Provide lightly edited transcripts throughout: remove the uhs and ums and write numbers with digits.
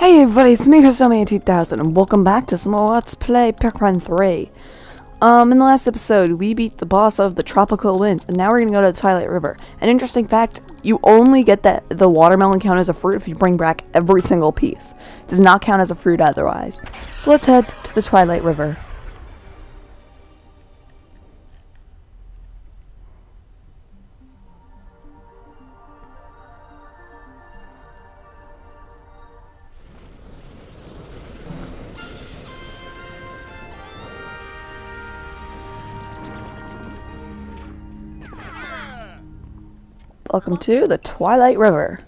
Hey everybody, it's me, Chris2000, and welcome back to some more Let's Play Pikmin 3. In the last episode, we beat the boss of the Tropical Winds, and now we're gonna go to the Twilight River. An interesting fact, you only get the watermelon count as a fruit if you bring back every single piece. It does not count as a fruit otherwise. So let's head to the Twilight River. Welcome to the Twilight River.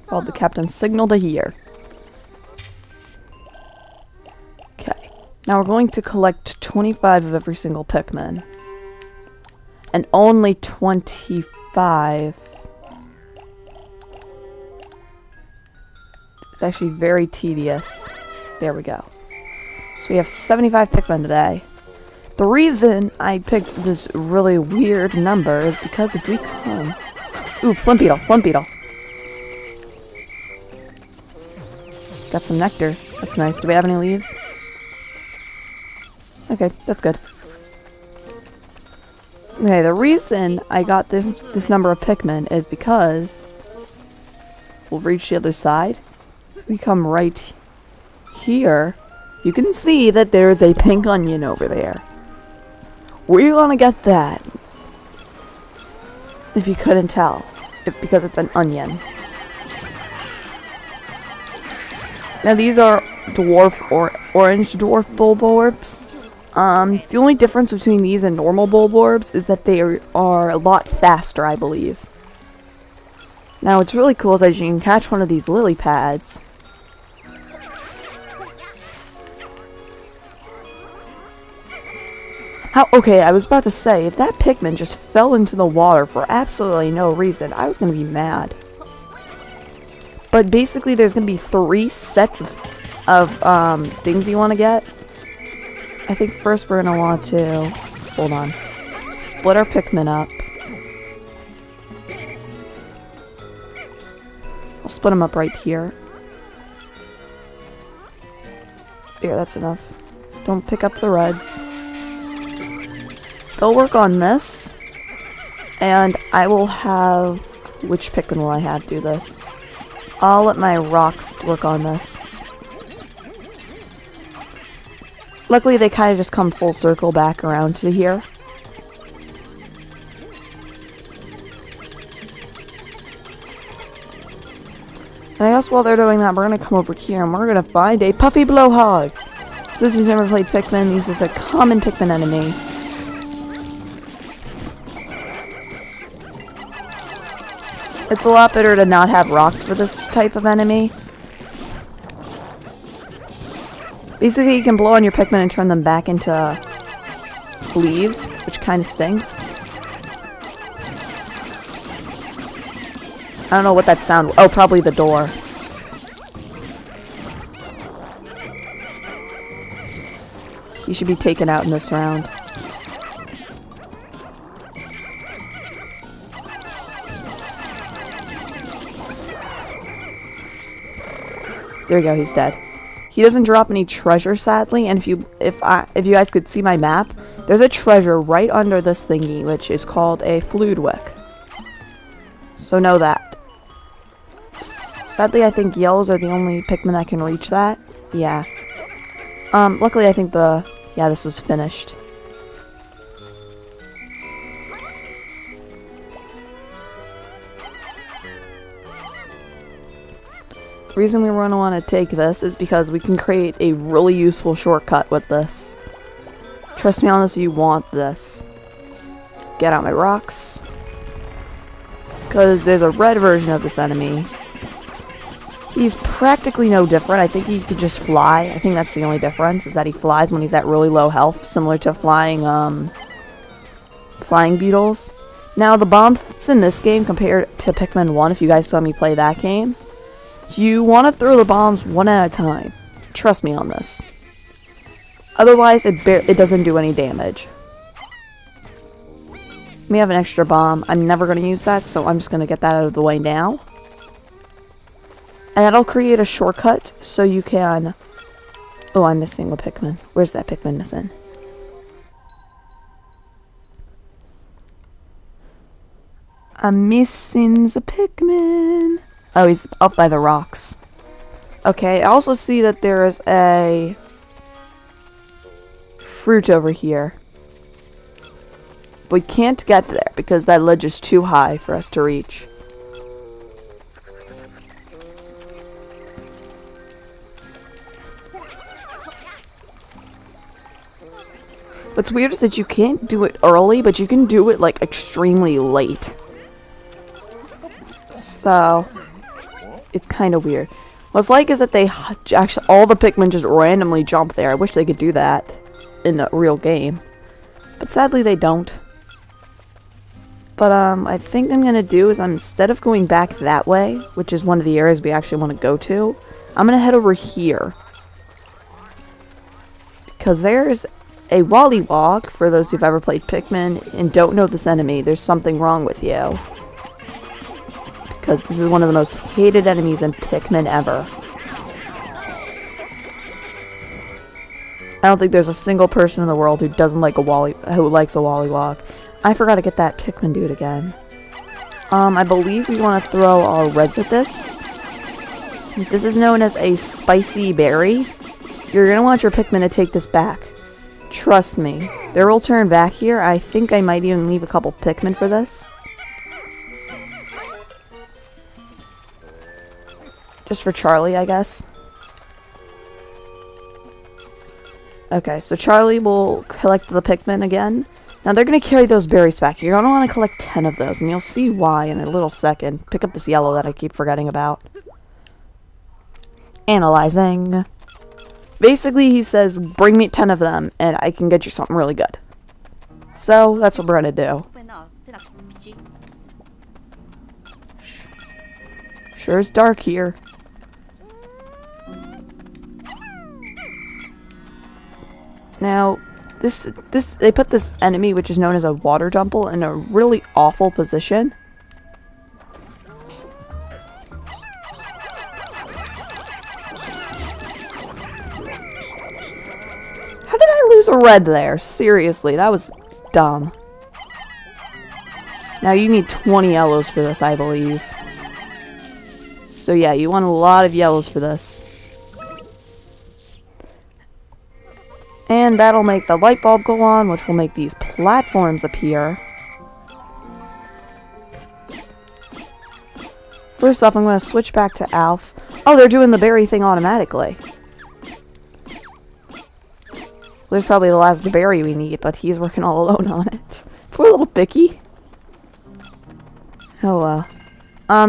Followed the captain's signal to here. Okay. Now we're going to collect 25 of every single Pikmin. And only 25. It's actually very tedious. There we go. So we have 75 Pikmin today. The reason I picked this really weird number is because if we come... Ooh, flint beetle, flint beetle. Got some nectar. That's nice. Do we have any leaves? Okay, that's good. Okay, the reason I got this number of Pikmin is because we'll reach the other side. If we come right here, you can see that there is a pink onion over there. We're gonna get that. If you couldn't tell. Because it's an onion. Now these are dwarf or orange dwarf bulborbs. The only difference between these and normal bulborbs is that they are a lot faster, I believe. Now what's really cool is that you can catch one of these lily pads. Okay, I was about to say, if that Pikmin just fell into the water for absolutely no reason, I was going to be mad. But basically, there's going to be 3 sets of things you want to get. I think first we're going to want to, hold on, split our Pikmin up. I'll split them up right here. There, that's enough. Don't pick up the reds. They'll work on this, and I will have... Which Pikmin will I have do this? I'll let my rocks work on this. Luckily, they kind of just come full circle back around to here. And I guess while they're doing that, we're going to come over here, and we're going to find a Puffy Blowhog! For those who've never played Pikmin, this is a common Pikmin enemy. It's a lot better to not have rocks for this type of enemy. Basically, you can blow on your Pikmin and turn them back into leaves, which kind of stinks. I don't know what that sound... Oh, probably the door. He should be taken out in this round. There we go, he's dead. He doesn't drop any treasure, sadly, and if you guys could see my map, there's a treasure right under this thingy, which is called a Fluidwick. So know that. Sadly, I think yellows are the only Pikmin that can reach that. Yeah. Luckily, I think yeah, this was finished. The reason we want to take this is because we can create a really useful shortcut with this. Trust me on this, you want this. Get out my rocks. Because there's a red version of this enemy. He's practically no different. I think he could just fly. I think that's the only difference, is that he flies when he's at really low health, similar to flying beetles. Now, the bombs in this game compared to Pikmin 1, if you guys saw me play that game, you want to throw the bombs one at a time. Trust me on this. Otherwise, it doesn't do any damage. We have an extra bomb. I'm never going to use that, so I'm just going to get that out of the way now. And that'll create a shortcut so you can... Oh, I'm missing a Pikmin. Where's that Pikmin missing? I'm missing the Pikmin. Oh, he's up by the rocks. Okay, I also see that there is a fruit over here. We can't get there because that ledge is too high for us to reach. What's weird is that you can't do it early, but you can do it like extremely late. So, it's kind of weird. What's like is that they actually, all the Pikmin just randomly jump there. I wish they could do that in the real game. But sadly they don't. But I think I'm going to do is instead of going back that way, which is one of the areas we actually want to go to, I'm going to head over here. Because there's a Wollywog, for those who've ever played Pikmin and don't know this enemy, there's something wrong with you. Because this is one of the most hated enemies in Pikmin ever. I don't think there's a single person in the world who doesn't like who likes a Wollywog. I forgot to get that Pikmin dude again. I believe we want to throw our reds at this. This is known as a spicy berry. You're going to want your Pikmin to take this back. Trust me. They will turn back here. I think I might even leave a couple Pikmin for this. Just for Charlie, I guess. Okay, so Charlie will collect the Pikmin again. Now they're going to carry those berries back. You're going to want to collect 10 of those, and you'll see why in a little second. Pick up this yellow that I keep forgetting about. Analyzing. Basically, he says, bring me 10 of them, and I can get you something really good. So, that's what we're going to do. Sure is dark here. Now, they put this enemy, which is known as a water dumple, in a really awful position. How did I lose a red there? Seriously, that was dumb. Now you need 20 yellows for this, I believe. So yeah, you want a lot of yellows for this. And that'll make the light bulb go on, which will make these platforms appear. First off, I'm going to switch back to Alf. Oh, they're doing the berry thing automatically. There's probably the last berry we need, but he's working all alone on it. Poor little Pinkie. Oh well.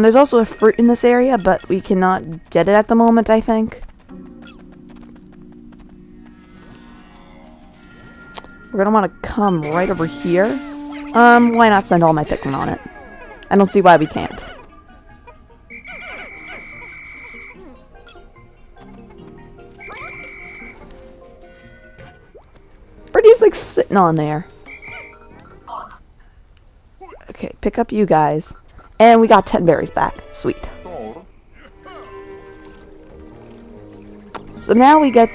There's also a fruit in this area, but we cannot get it at the moment, I think. We're gonna want to come right over here. Why not send all my Pikmin on it? I don't see why we can't. Birdie's like sitting on there. Okay, pick up you guys. And we got 10 berries back. Sweet. So now we get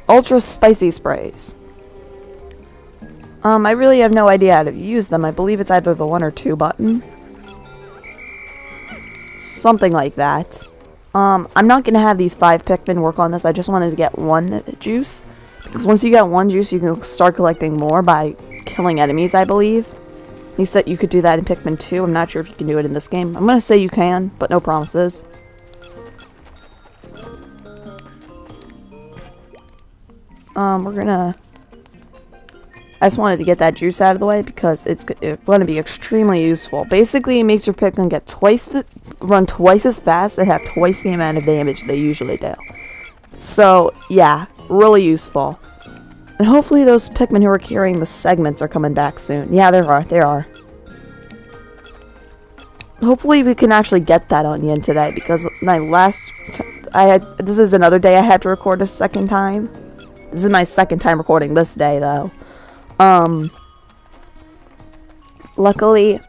ultra spicy sprays. I really have no idea how to use them. I believe it's either the 1 or 2 button. Something like that. I'm not going to have these 5 Pikmin work on this. I just wanted to get 1 juice. Because once you get 1 juice, you can start collecting more by killing enemies, I believe. He said you could do that in Pikmin 2. I'm not sure if you can do it in this game. I'm going to say you can, but no promises. We're going to... I just wanted to get that juice out of the way because it's going to be extremely useful. Basically, it makes your Pikmin get run twice as fast and have twice the amount of damage they usually do. So, yeah, really useful. And hopefully those Pikmin who are carrying the segments are coming back soon. Yeah, they are. Hopefully we can actually get that onion today because my this is another day I had to record a second time. This is my second time recording this day though. Luckily,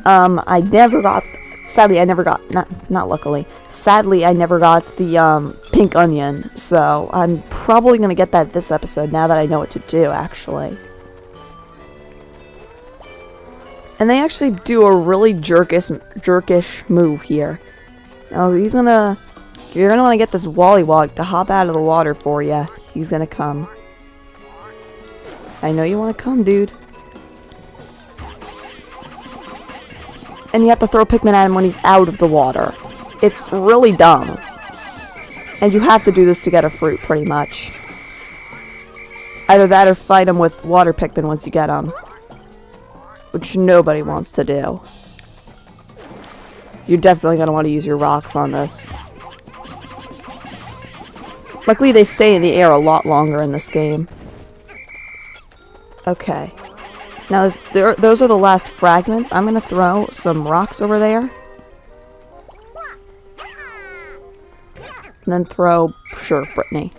I never got Sadly, I never got, not luckily, sadly, I never got the, pink onion, so I'm probably gonna get that this episode, now that I know what to do, actually. And they actually do a really jerkish move here. Now, you're gonna want to get this Wollywog to hop out of the water for you. He's gonna come. I know you want to come, dude. And you have to throw Pikmin at him when he's out of the water. It's really dumb. And you have to do this to get a fruit, pretty much. Either that or fight him with water Pikmin once you get him. Which nobody wants to do. You're definitely going to want to use your rocks on this. Luckily, they stay in the air a lot longer in this game. Okay. Now, those are the last fragments. I'm going to throw some rocks over there. And then throw, sure, Brittany.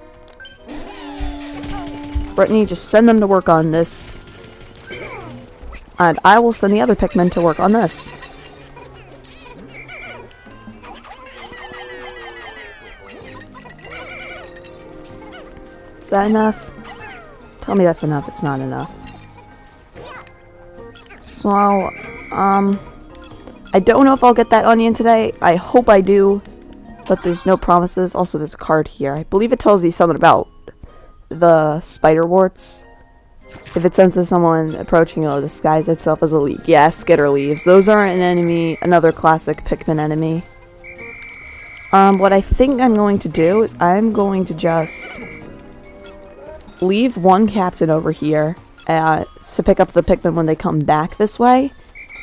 Brittany, just send them to work on this. And I will send the other Pikmin to work on this. Is that enough? Tell me that's enough. It's not enough. So, I don't know if I'll get that onion today. I hope I do. But there's no promises. Also, there's a card here. I believe it tells you something about the spider warts. If it senses someone approaching, it'll disguise itself as a leaf. Yeah, skitter leaves. Those are an enemy, another classic Pikmin enemy. What I think I'm going to do is I'm going to just leave one captain over here to pick up the Pikmin when they come back this way.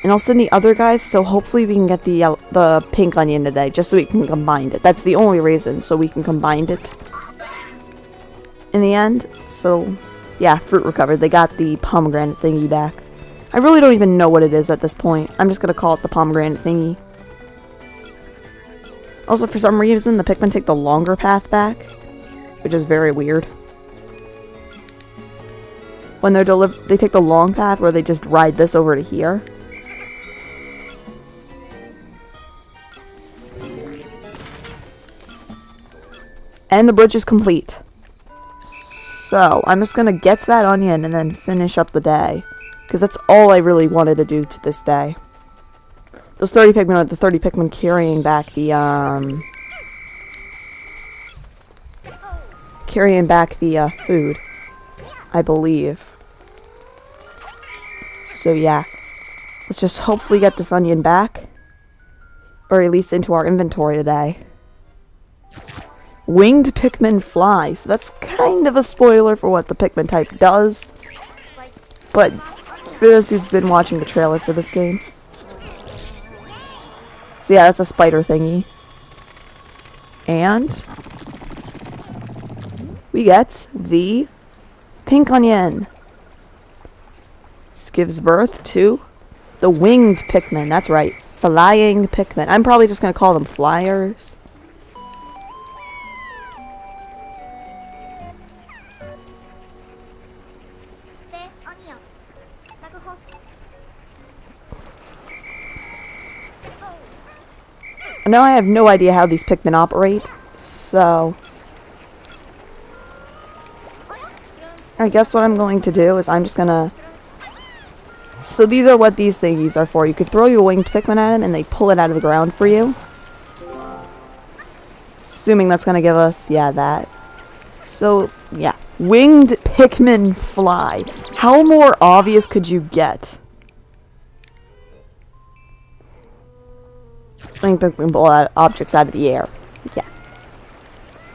And I'll send the other guys, so hopefully we can get the pink onion today, just so we can combine it. That's the only reason, so we can combine it in the end. So, yeah, fruit recovered. They got the pomegranate thingy back. I really don't even know what it is at this point. I'm just gonna call it the pomegranate thingy. Also, for some reason, the Pikmin take the longer path back, which is very weird. When they're they take the long path where they just ride this over to here. And the bridge is complete. So, I'm just gonna get that onion and then finish up the day. Because that's all I really wanted to do to this day. Those 30 Pikmin are the 30 Pikmin carrying back the, food. I believe. So, yeah. Let's just hopefully get this onion back. Or at least into our inventory today. Winged Pikmin fly. So that's kind of a spoiler for what the Pikmin type does. But for those who've been watching the trailer for this game. So yeah, that's a spider thingy. And we get the pink onion. This gives birth to the winged Pikmin. That's right. Flying Pikmin. I'm probably just going to call them flyers. Now I have no idea how these Pikmin operate, so I guess what I'm going to do is I'm just gonna... So these are what these thingies are for. You could throw your winged Pikmin at them and they pull it out of the ground for you. Assuming that's gonna give us, yeah, that. So, yeah. Winged Pikmin fly. How more obvious could you get? Winged Pikmin pull out objects out of the air. Yeah.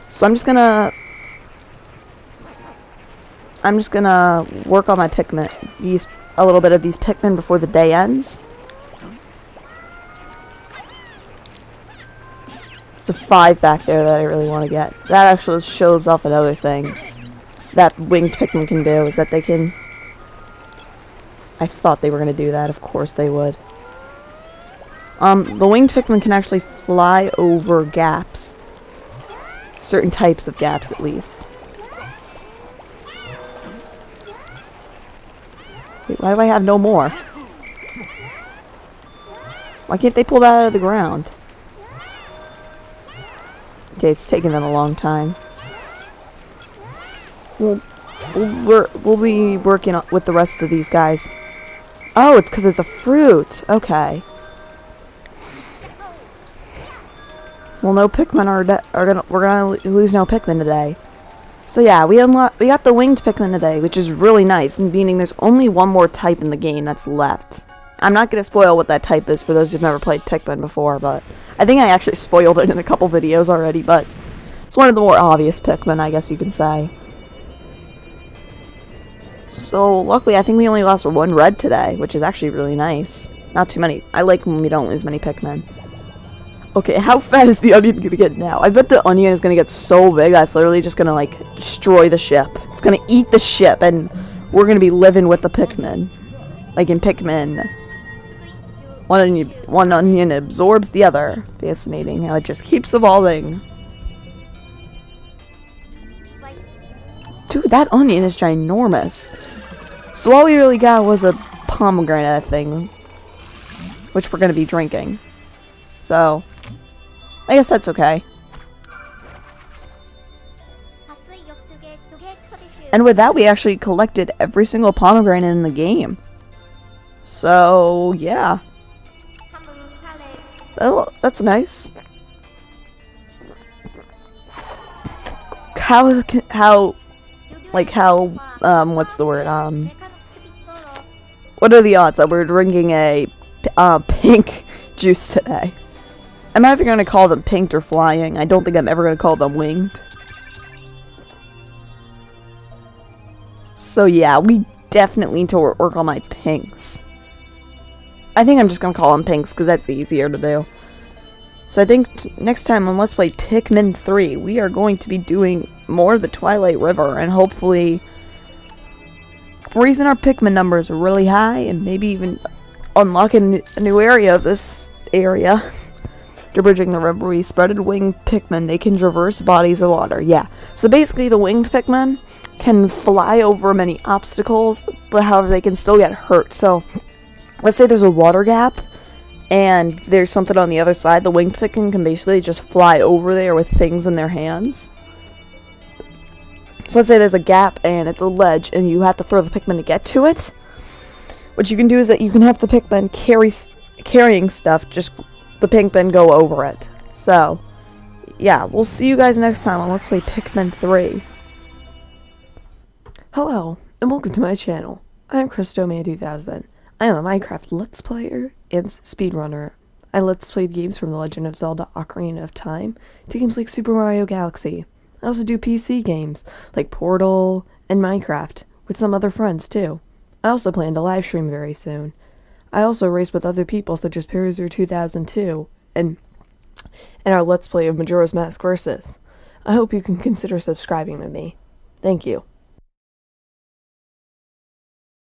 So I'm just gonna work on my Pikmin. A little bit of these Pikmin before the day ends. It's a 5 back there that I really want to get. That actually shows off another thing that winged Pikmin can do, is that they can... I thought they were going to do that. Of course they would. The winged Pikmin can actually fly over gaps. Certain types of gaps, at least. Wait, why do I have no more? Why can't they pull that out of the ground? Okay, it's taking them a long time. We'll be working with the rest of these guys. Oh, it's because it's a fruit. Okay. Well, no Pikmin we're gonna lose no Pikmin today. So yeah, we got the winged Pikmin today, which is really nice, and meaning there's only one more type in the game that's left. I'm not gonna spoil what that type is for those who've never played Pikmin before, but I think I actually spoiled it in a couple videos already, but it's one of the more obvious Pikmin, I guess you can say. So luckily, I think we only lost one red today, which is actually really nice. Not too many. I like when we don't lose many Pikmin. Okay, how fat is the onion gonna get now? I bet the onion is gonna get so big that's literally just gonna, like, destroy the ship. It's gonna eat the ship, and we're gonna be living with the Pikmin. Like in Pikmin, one onion absorbs the other. Fascinating how it just keeps evolving. Dude, that onion is ginormous. So all we really got was a pomegranate thing, which we're gonna be drinking. So I guess that's okay. And with that, we actually collected every single pomegranate in the game. So, yeah. Oh, that's nice. What's the word? What are the odds that we're drinking a pink juice today? I'm either going to call them pinked or flying. I don't think I'm ever going to call them winged. So yeah, we definitely need to work on my pinks. I think I'm just going to call them pinks because that's easier to do. So I think next time on Let's Play Pikmin 3, we are going to be doing more of the Twilight River and hopefully raising our Pikmin numbers really high and maybe even unlocking a new area of this area. They're bridging the river. We spreaded winged Pikmin. They can traverse bodies of water. Yeah. So basically the winged Pikmin can fly over many obstacles, but however they can still get hurt. So let's say there's a water gap and there's something on the other side. The winged Pikmin can basically just fly over there with things in their hands. So let's say there's a gap and it's a ledge and you have to throw the Pikmin to get to it. What you can do is that you can have the Pikmin carrying stuff, just the Pikmin go over it. So, yeah, we'll see you guys next time on Let's Play Pikmin 3. Hello, and welcome to my channel. I'm ChristoMan2000. I am a Minecraft Let's Player and speedrunner. I Let's Played games from The Legend of Zelda Ocarina of Time to games like Super Mario Galaxy. I also do PC games like Portal and Minecraft with some other friends too. I also plan to live stream very soon. I also race with other people such as Peruzer2002 and our Let's Play of Majora's Mask Versus. I hope you can consider subscribing to me. Thank you.